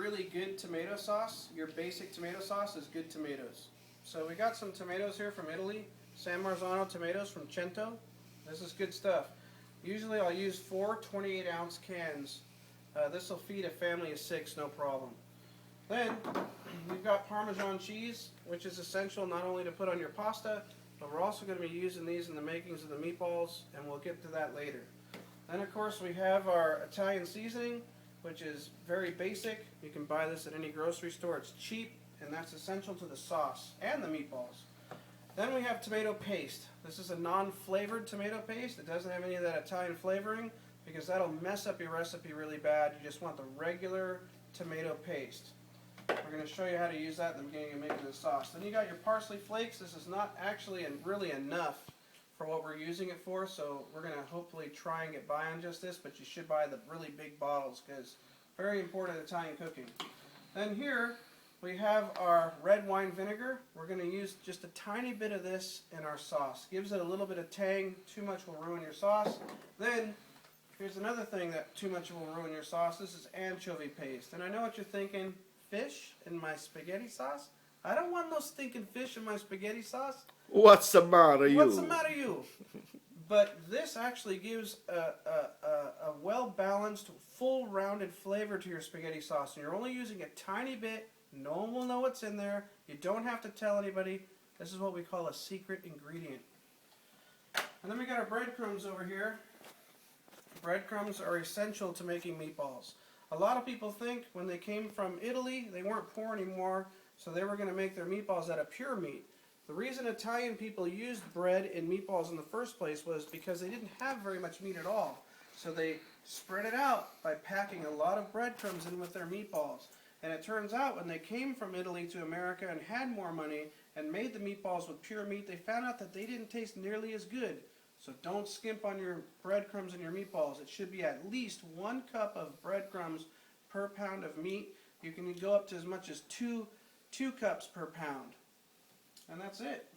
really good tomato sauce, your basic tomato sauce, is good tomatoes. So we got some tomatoes here from Italy, San Marzano tomatoes from Cento. This is good stuff. Usually I'll use 4 28-ounce cans. This will feed a family of 6, no problem. Then we've got Parmesan cheese, which is essential not only to put on your pasta, but we're also going to be using these in the makings of the meatballs, and we'll get to that later. Then of course we have our Italian seasoning, which is very basic. You can buy this at any grocery store. It's cheap, and that's essential to the sauce and the meatballs. Then we have tomato paste. This is a non-flavored tomato paste. It doesn't have any of that Italian flavoring because that'll mess up your recipe really bad. You just want the regular tomato paste. We're going to show you how to use that in the beginning of making the sauce. Then you got your parsley flakes. This is not actually really enough for what we're using it for, so we're going to hopefully try and get by on just this, but you should buy the really big bottles because very important in Italian cooking. Then here we have our red wine vinegar. We're going to use just a tiny bit of this in our sauce. Gives it a little bit of tang. Too much will ruin your sauce. Then here's another thing that too much will ruin your sauce. This is anchovy paste. And I know what you're thinking, fish in my spaghetti sauce? I don't want no stinking fish in my spaghetti sauce. What's the matter, you? What's the matter, you? But this actually gives a well-balanced, full-rounded flavor to your spaghetti sauce. And you're only using a tiny bit. No one will know what's in there. You don't have to tell anybody. This is what we call a secret ingredient. And then we got our breadcrumbs over here. Breadcrumbs are essential to making meatballs. A lot of people think when they came from Italy, they weren't poor anymore, so they were going to make their meatballs out of pure meat. The reason Italian people used bread in meatballs in the first place was because they didn't have very much meat at all. So they spread it out by packing a lot of breadcrumbs in with their meatballs. And it turns out when they came from Italy to America and had more money and made the meatballs with pure meat, they found out that they didn't taste nearly as good. So don't skimp on your breadcrumbs in your meatballs. It should be at least 1 cup of breadcrumbs per pound of meat. You can go up to as much as 2 cups per pound. And that's it.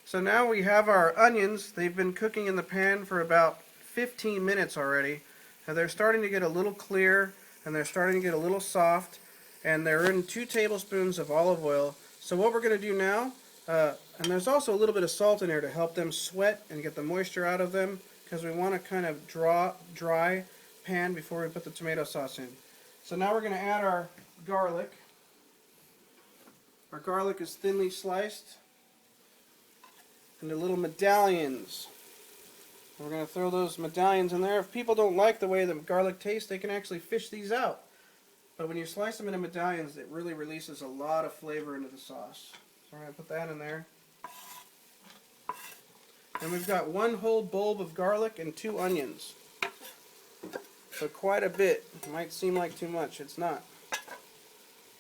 So now we have our onions. They've been cooking in the pan for about 15 minutes already. And they're starting to get a little clear, and they're starting to get a little soft, and they're in 2 tablespoons of olive oil. So what we're going to do now, and there's also a little bit of salt in there to help them sweat and get the moisture out of them, because we want to kind of dry pan before we put the tomato sauce in. So now we're going to add our garlic. Our garlic is thinly sliced into little medallions. We're going to throw those medallions in there. If people don't like the way the garlic tastes, they can actually fish these out. But when you slice them into medallions, it really releases a lot of flavor into the sauce. So we're going to put that in there. And we've got 1 whole bulb of garlic and 2 onions. So quite a bit. It might seem like too much. It's not.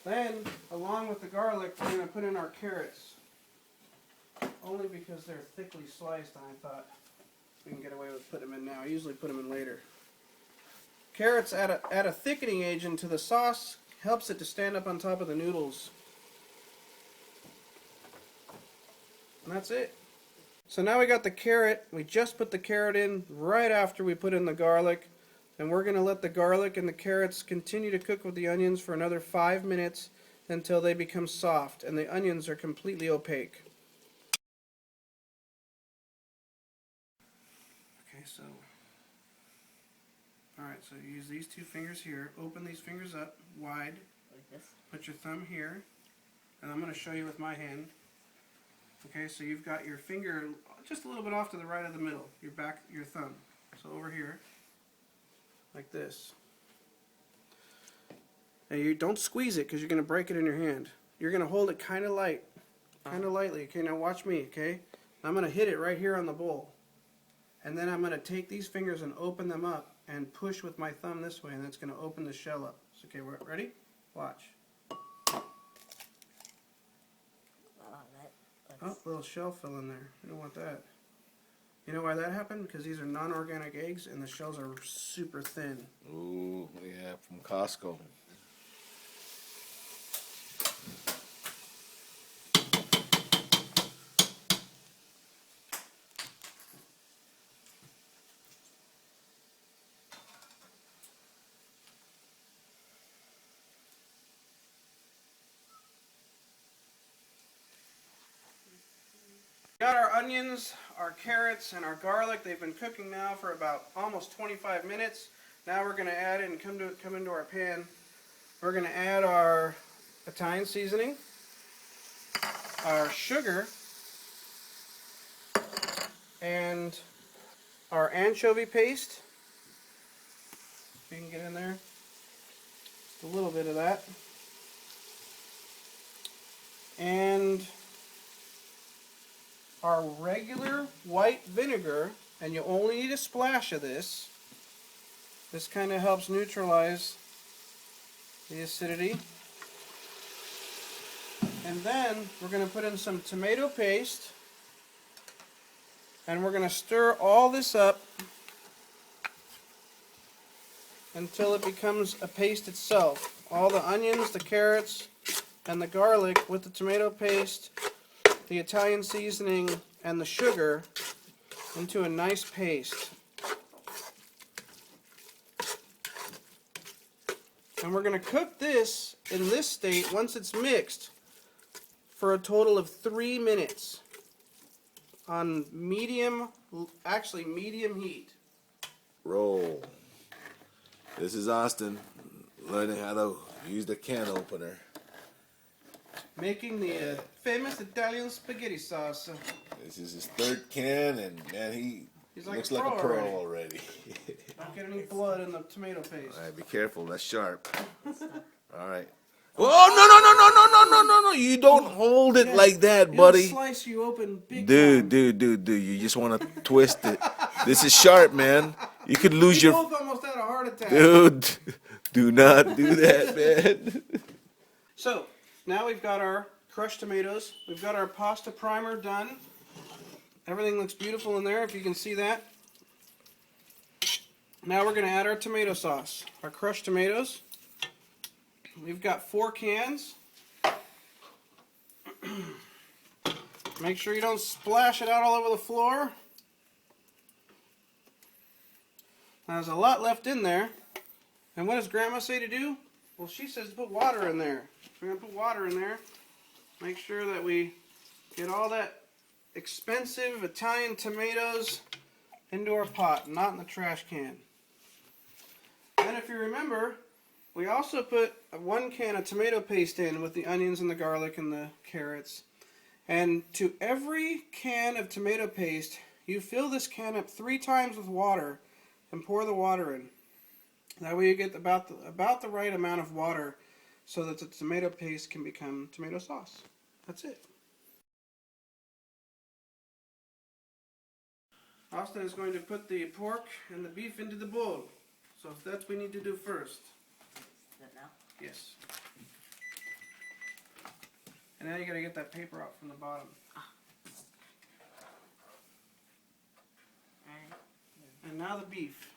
Then, along with the garlic, we're going to put in our carrots. Only because they're thickly sliced, and I thought we can get away with putting them in now. I usually put them in later. Carrots add a thickening agent to the sauce. Helps it to stand up on top of the noodles. And that's it. So now we got the carrot. We just put the carrot in right after we put in the garlic. And we're going to let the garlic and the carrots continue to cook with the onions for another 5 minutes until they become soft and the onions are completely opaque. Okay, so alright, so you use these 2 fingers here. Open these fingers up wide. Like this? Put your thumb here. And I'm going to show you with my hand. Okay, so you've got your finger just a little bit off to the right of the middle. Your thumb. So over here. Like this. And you don't squeeze it because you're going to break it in your hand. You're going to hold it kind of light. Kind of lightly. Okay, now watch me, okay? I'm going to hit it right here on the bowl. And then I'm going to take these fingers and open them up and push with my thumb this way, and that's going to open the shell up. So, okay, we're ready? Watch. Oh, little shell fell in there. You don't want that. You know why that happened? Because these are non-organic eggs and the shells are super thin. Ooh, yeah, from Costco. Got our onions, our carrots, and our garlic. They've been cooking now for about almost 25 minutes. Now we're going to add it and come into our pan. We're going to add our Italian seasoning, our sugar, and our anchovy paste. If you can get in there. Just a little bit of that. And our regular white vinegar, and you only need a splash of this. This kind of helps neutralize the acidity. And then we're going to put in some tomato paste, and we're going to stir all this up until it becomes a paste itself. All the onions, the carrots, and the garlic with the tomato paste, the Italian seasoning, and the sugar into a nice paste. And we're going to cook this in this state once it's mixed for a total of 3 minutes on medium heat. Roll. This is Austin learning how to use the can opener. Making the famous Italian spaghetti sauce. This is his 3rd can, and man, He's like looks a like a pro pro already. already. Don't get any blood in the tomato paste. All right, be careful. That's sharp. All right. Oh, no. You don't hold it like that, You buddy. don't slice you open big Dude, time. you just want to twist it. This is sharp, man. You could lose We your... both almost had a heart attack. Dude, do not do that, man. So, now we've got our crushed tomatoes. We've got our pasta primer done. Everything looks beautiful in there, if you can see that. Now we're going to add our tomato sauce, our crushed tomatoes. We've got 4 cans. Make sure you don't splash it out all over the floor. Now, there's a lot left in there. And what does Grandma say to do? Well, she says to put water in there. We're going to put water in there. Make sure that we get all that expensive Italian tomatoes into our pot, not in the trash can. And if you remember, we also put 1 can of tomato paste in with the onions and the garlic and the carrots. And to every can of tomato paste, you fill this can up 3 times with water and pour the water in. That way you get about the right amount of water so that the tomato paste can become tomato sauce. That's it. Austin is going to put the pork and the beef into the bowl. So that's what we need to do first. That now? Yes. And now you got to get that paper out from the bottom. Alright. And now the beef.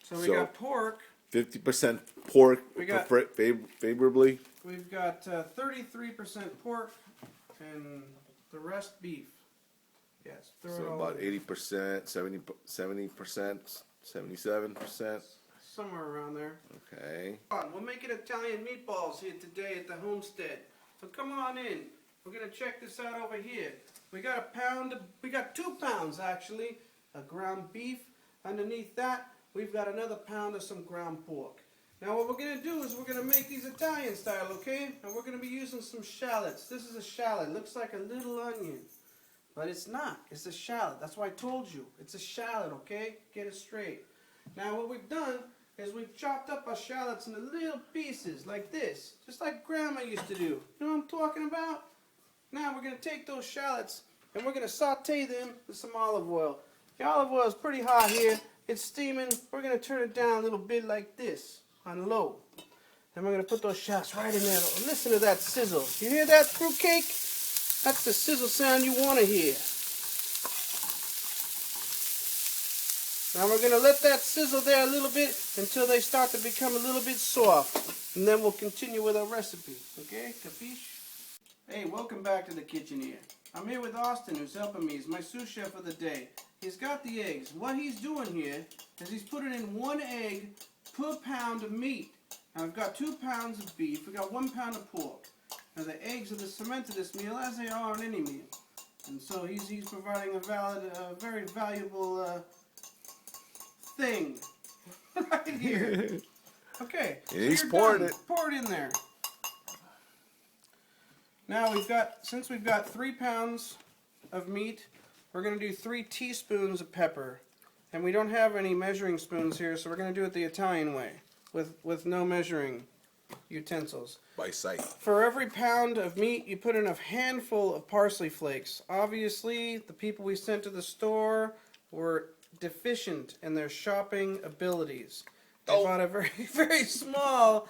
So we So- got pork. 50% pork, We got- favorably. We've got 33% pork and the rest beef. Yes, throw it So all about in. 80%, 70%, 77%. Somewhere around there. Okay. Come on, we're making Italian meatballs here today at the homestead. So come on in. We're gonna check this out over here. We got we got 2 pounds actually, of ground beef. Underneath that, we've got another pound of some ground pork. Now what we're gonna do is we're gonna make these Italian style, okay? And we're gonna be using some shallots. This is a shallot. Looks like a little onion. But it's not. It's a shallot. That's why I told you. It's a shallot, okay? Get it straight. Now what we've done is we've chopped up our shallots into little pieces like this. Just like Grandma used to do. You know what I'm talking about? Now we're going to take those shallots and we're going to saute them with some olive oil. The olive oil is pretty hot here. It's steaming. We're going to turn it down a little bit like this on low. Then we're going to put those shallots right in there. Listen to that sizzle. You hear that, fruitcake? That's the sizzle sound you want to hear. Now we're going to let that sizzle there a little bit until they start to become a little bit soft. And then we'll continue with our recipe. Okay? Capiche? Hey, welcome back to the kitchen here. I'm here with Austin, who's helping me. He's my sous chef of the day. He's got the eggs. What he's doing here is he's putting in 1 egg per pound of meat. Now we've got 2 pounds of beef. We've got 1 pound of pork. are the eggs of the cement of this meal, as they are on any meal. And so he's providing a very valuable thing right here. Okay, so He's you're poured done. it. Pour it in there. Now since we've got 3 pounds of meat, we're going to do 3 teaspoons of pepper. And we don't have any measuring spoons here, so we're going to do it the Italian way, with no measuring utensils. By sight. For every pound of meat, you put in a handful of parsley flakes. Obviously, the people we sent to the store were deficient in their shopping abilities. They bought a very, very small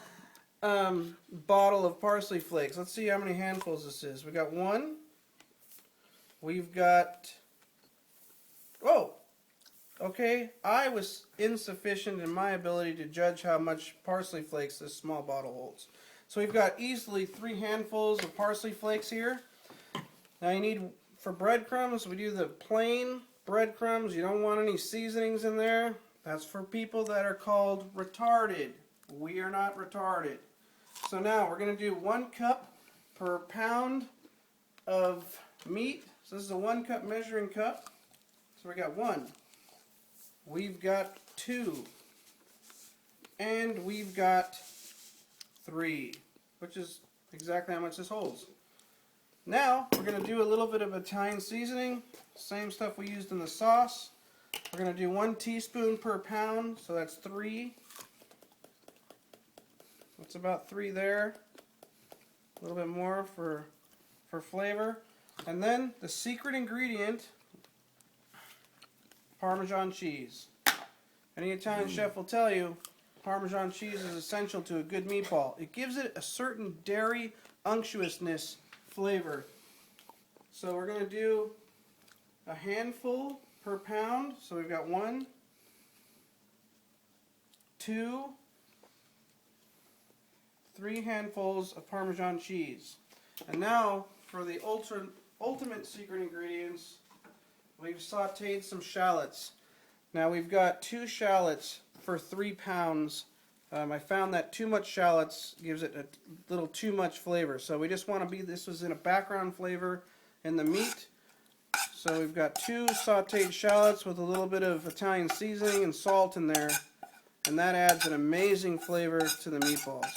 bottle of parsley flakes. Let's see how many handfuls this is. We got 1. We've got... Oh! Okay, I was insufficient in my ability to judge how much parsley flakes this small bottle holds. So we've got easily 3 handfuls of parsley flakes here. Now you need, for breadcrumbs, we do the plain breadcrumbs. You don't want any seasonings in there. That's for people that are called retarded. We are not retarded. So now we're going to do 1 cup per pound of meat. So this is a 1 cup measuring cup. So we got 1. We've got 2. And we've got 3, which is exactly how much this holds. Now, we're going to do a little bit of Italian seasoning, same stuff we used in the sauce. We're going to do 1 teaspoon per pound, so that's 3. That's about 3 there. A little bit more for flavor. And then the secret ingredient, Parmesan cheese. Any Italian chef will tell you Parmesan cheese is essential to a good meatball. It gives it a certain dairy unctuousness flavor. So we're going to do a handful per pound. So we've got 1, 2, 3 handfuls of Parmesan cheese. And now for the ultimate secret ingredients, we've sauteed some shallots. Now we've got 2 shallots for 3 pounds. I found that too much shallots gives it a little too much flavor. So we just want to this was in a background flavor in the meat. So we've got 2 sauteed shallots with a little bit of Italian seasoning and salt in there. And that adds an amazing flavor to the meatballs.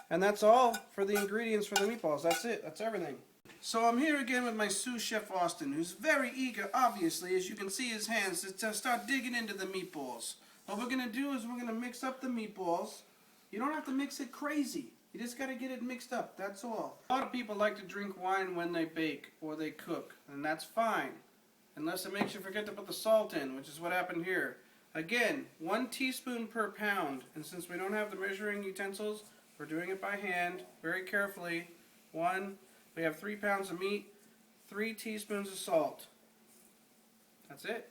And that's all for the ingredients for the meatballs. That's it. That's everything. So I'm here again with my sous chef Austin, who's very eager, obviously, as you can see his hands, to start digging into the meatballs. What we're going to do is we're going to mix up the meatballs. You don't have to mix it crazy. You just got to get it mixed up, that's all. A lot of people like to drink wine when they bake or they cook, and that's fine. Unless it makes you forget to put the salt in, which is what happened here. Again, 1 teaspoon per pound, and since we don't have the measuring utensils, we're doing it by hand, very carefully. 1, we have 3 pounds of meat, 3 teaspoons of salt. That's it.